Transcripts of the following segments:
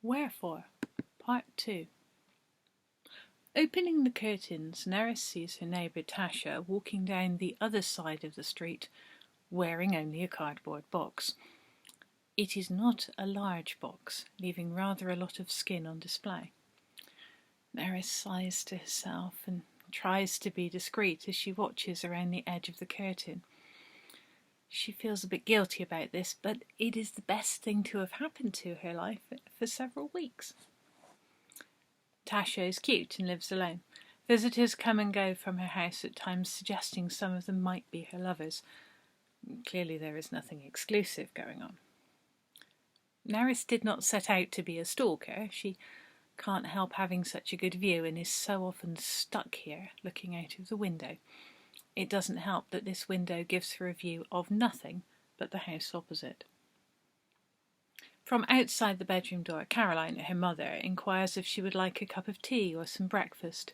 Wherefore, Part 2. Opening the curtains, Nerys sees her neighbour Tasha walking down the other side of the street, wearing only a cardboard box. It is not a large box, leaving rather a lot of skin on display. Nerys sighs to herself and tries to be discreet as she watches around the edge of the curtain. She feels a bit guilty about this, but it is the best thing to have happened to her life for several weeks. Tasha is cute and lives alone. Visitors come and go from her house at times, suggesting some of them might be her lovers. Clearly there is nothing exclusive going on. Nerys did not set out to be a stalker. She can't help having such a good view and is so often stuck here, looking out of the window. It doesn't help that this window gives her a view of nothing but the house opposite. From outside the bedroom door, Caroline, her mother, inquires if she would like a cup of tea or some breakfast.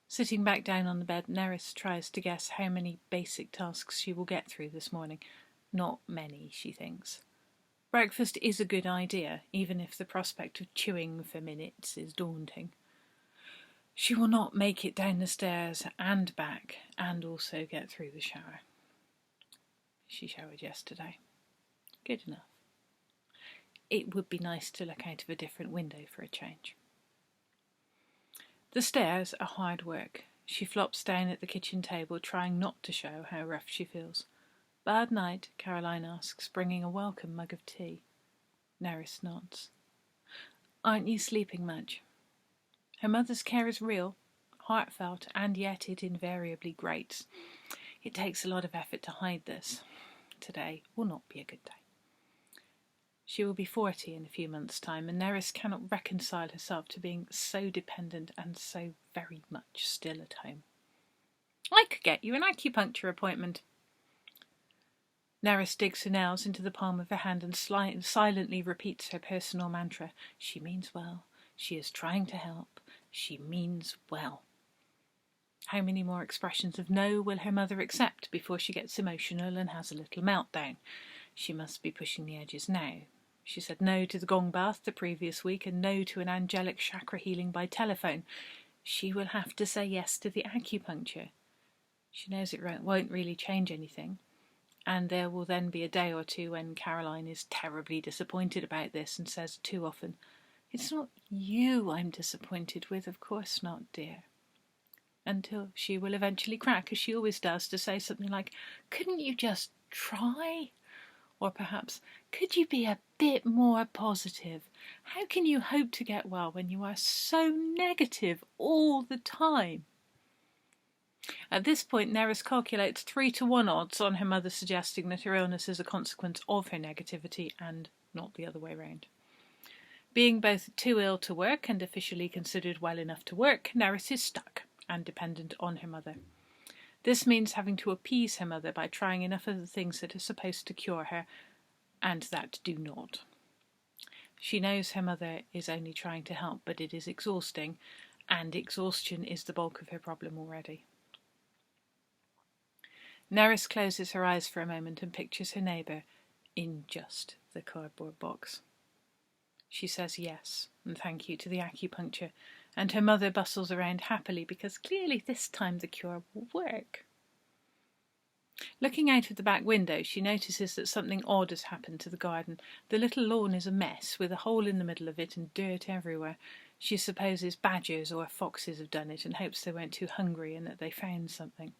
Sitting back down on the bed, Nerys tries to guess how many basic tasks she will get through this morning. Not many, she thinks. Breakfast is a good idea, even if the prospect of chewing for minutes is daunting. She will not make it down the stairs and back, and also get through the shower. She showered yesterday. Good enough. It would be nice to look out of a different window for a change. The stairs are hard work. She flops down at the kitchen table, trying not to show how rough she feels. Bad night, Caroline asks, bringing a welcome mug of tea. Nerys nods. Aren't you sleeping much? Her mother's care is real, heartfelt, and yet it invariably grates. It takes a lot of effort to hide this. Today will not be a good day. She will be 40 in a few months' time, and Nerys cannot reconcile herself to being so dependent and so very much still at home. I could get you an acupuncture appointment. Nerys digs her nails into the palm of her hand and silently repeats her personal mantra. She means well. She is trying to help. She means well. How many more expressions of no will her mother accept before she gets emotional and has a little meltdown? She must be pushing the edges now. She said no to the gong bath the previous week and no to an angelic chakra healing by telephone. She will have to say yes to the acupuncture. She knows it won't really change anything, and there will then be a day or two when Caroline is terribly disappointed about this and says too often, "It's not you I'm disappointed with, of course not, dear." Until she will eventually crack, as she always does, to say something like, "Couldn't you just try?" Or perhaps, "Could you be a bit more positive? How can you hope to get well when you are so negative all the time?" At this point, Nerys calculates 3-to-1 odds on her mother suggesting that her illness is a consequence of her negativity and not the other way round. Being both too ill to work and officially considered well enough to work, Nerys is stuck and dependent on her mother. This means having to appease her mother by trying enough of the things that are supposed to cure her and that do not. She knows her mother is only trying to help, but it is exhausting, and exhaustion is the bulk of her problem already. Nerys closes her eyes for a moment and pictures her neighbour in just the cardboard box. She says yes and thank you to the acupuncture, and her mother bustles around happily because clearly this time the cure will work. Looking out of the back window, she notices that something odd has happened to the garden. The little lawn is a mess, with a hole in the middle of it and dirt everywhere. She supposes badgers or foxes have done it and hopes they weren't too hungry and that they found something.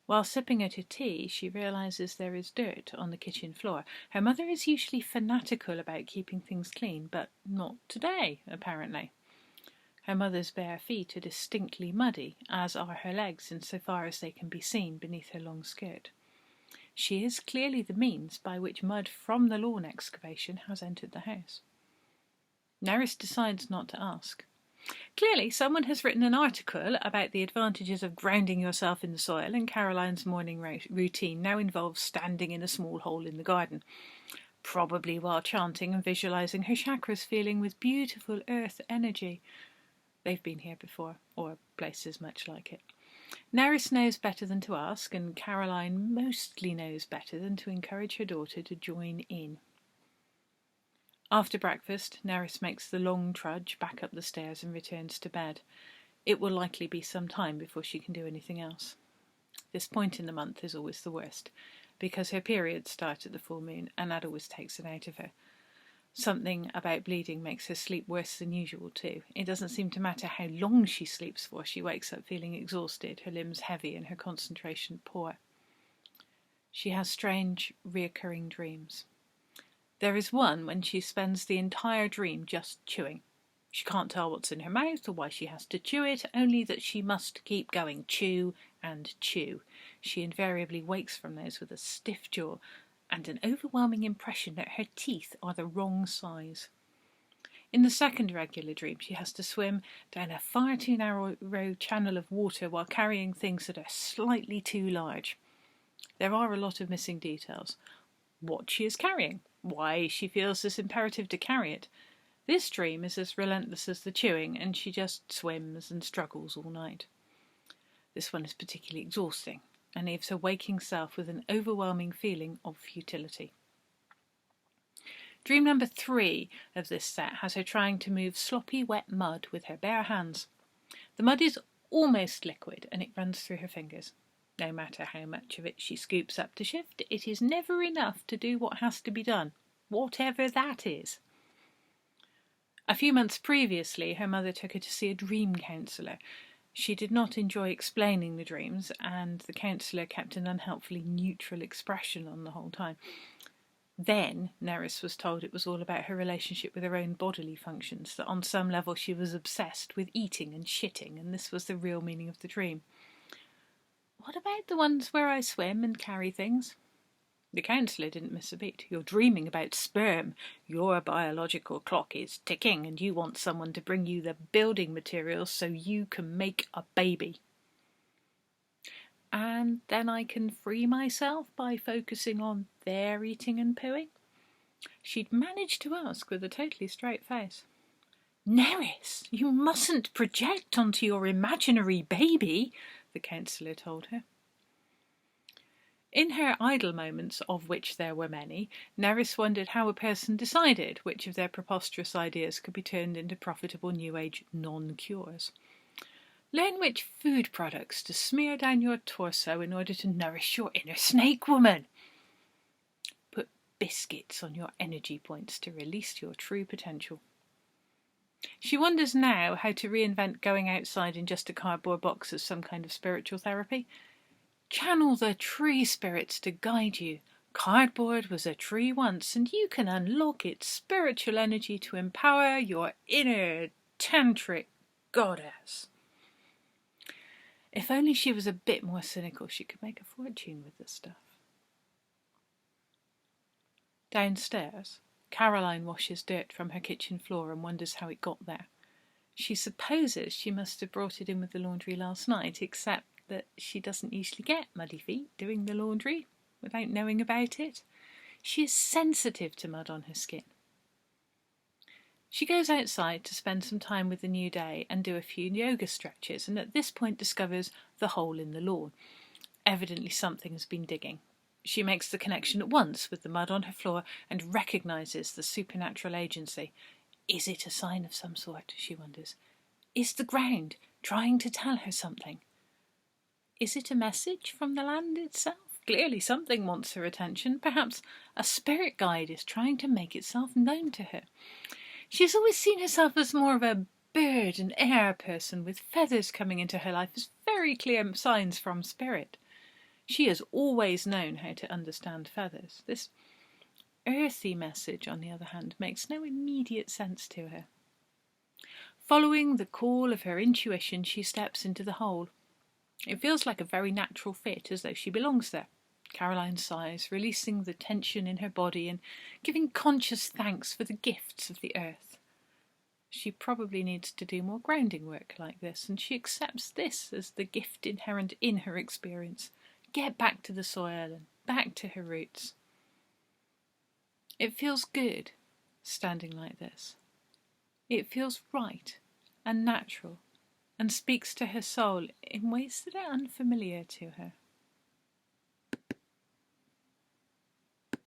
While sipping at her tea, she realises there is dirt on the kitchen floor. Her mother is usually fanatical about keeping things clean, but not today, apparently. Her mother's bare feet are distinctly muddy, as are her legs insofar as they can be seen beneath her long skirt. She is clearly the means by which mud from the lawn excavation has entered the house. Nerys decides not to ask. Clearly, someone has written an article about the advantages of grounding yourself in the soil, and Caroline's morning routine now involves standing in a small hole in the garden, probably while chanting and visualising her chakras filling with beautiful earth energy. They've been here before, or places much like it. Nerys knows better than to ask, and Caroline mostly knows better than to encourage her daughter to join in. After breakfast, Nerys makes the long trudge back up the stairs and returns to bed. It will likely be some time before she can do anything else. This point in the month is always the worst, because her periods start at the full moon, and that always takes it out of her. Something about bleeding makes her sleep worse than usual too. It doesn't seem to matter how long she sleeps for. She wakes up feeling exhausted, her limbs heavy and her concentration poor. She has strange, reoccurring dreams. There is one when she spends the entire dream just chewing. She can't tell what's in her mouth or why she has to chew it, only that she must keep going, chew and chew. She invariably wakes from those with a stiff jaw and an overwhelming impression that her teeth are the wrong size. In the second regular dream, she has to swim down a far too narrow channel of water while carrying things that are slightly too large. There are a lot of missing details. What she is carrying, why she feels this imperative to carry it. This dream is as relentless as the chewing, and she just swims and struggles all night. This one is particularly exhausting, and leaves her waking self with an overwhelming feeling of futility. Dream number 3 of this set has her trying to move sloppy, wet mud with her bare hands. The mud is almost liquid, and it runs through her fingers. No matter how much of it she scoops up to shift, it is never enough to do what has to be done, whatever that is. A few months previously, her mother took her to see a dream counsellor. She did not enjoy explaining the dreams, and the counsellor kept an unhelpfully neutral expression on the whole time. Then Nerys was told it was all about her relationship with her own bodily functions, that on some level she was obsessed with eating and shitting, and this was the real meaning of the dream. What about the ones where I swim and carry things? The counsellor didn't miss a beat. You're dreaming about sperm. Your biological clock is ticking, and you want someone to bring you the building materials so you can make a baby. And then I can free myself by focusing on their eating and pooing? She'd managed to ask with a totally straight face. Nerys, you mustn't project onto your imaginary baby, the counsellor told her. In her idle moments, of which there were many, Nerys wondered how a person decided which of their preposterous ideas could be turned into profitable New Age non-cures. Learn which food products to smear down your torso in order to nourish your inner snake woman. Put biscuits on your energy points to release your true potential. She wonders now how to reinvent going outside in just a cardboard box as some kind of spiritual therapy. Channel the tree spirits to guide you. Cardboard was a tree once, and you can unlock its spiritual energy to empower your inner tantric goddess. If only she was a bit more cynical, she could make a fortune with this stuff. Downstairs, Caroline washes dirt from her kitchen floor and wonders how it got there. She supposes she must have brought it in with the laundry last night, except that she doesn't usually get muddy feet doing the laundry without knowing about it. She is sensitive to mud on her skin. She goes outside to spend some time with the new day and do a few yoga stretches, and at this point discovers the hole in the lawn. Evidently something has been digging. She makes the connection at once with the mud on her floor and recognises the supernatural agency. Is it a sign of some sort, she wonders? Is the ground trying to tell her something? Is it a message from the land itself? Clearly something wants her attention. Perhaps a spirit guide is trying to make itself known to her. She's always seen herself as more of a bird and air person, with feathers coming into her life as very clear signs from spirit. She has always known how to understand feathers. This earthy message, on the other hand, makes no immediate sense to her. Following the call of her intuition, she steps into the hole. It feels like a very natural fit, as though she belongs there. Caroline sighs, releasing the tension in her body and giving conscious thanks for the gifts of the earth. She probably needs to do more grounding work like this, and she accepts this as the gift inherent in her experience. Get back to the soil and back to her roots. It feels good, standing like this. It feels right and natural, and speaks to her soul in ways that are unfamiliar to her.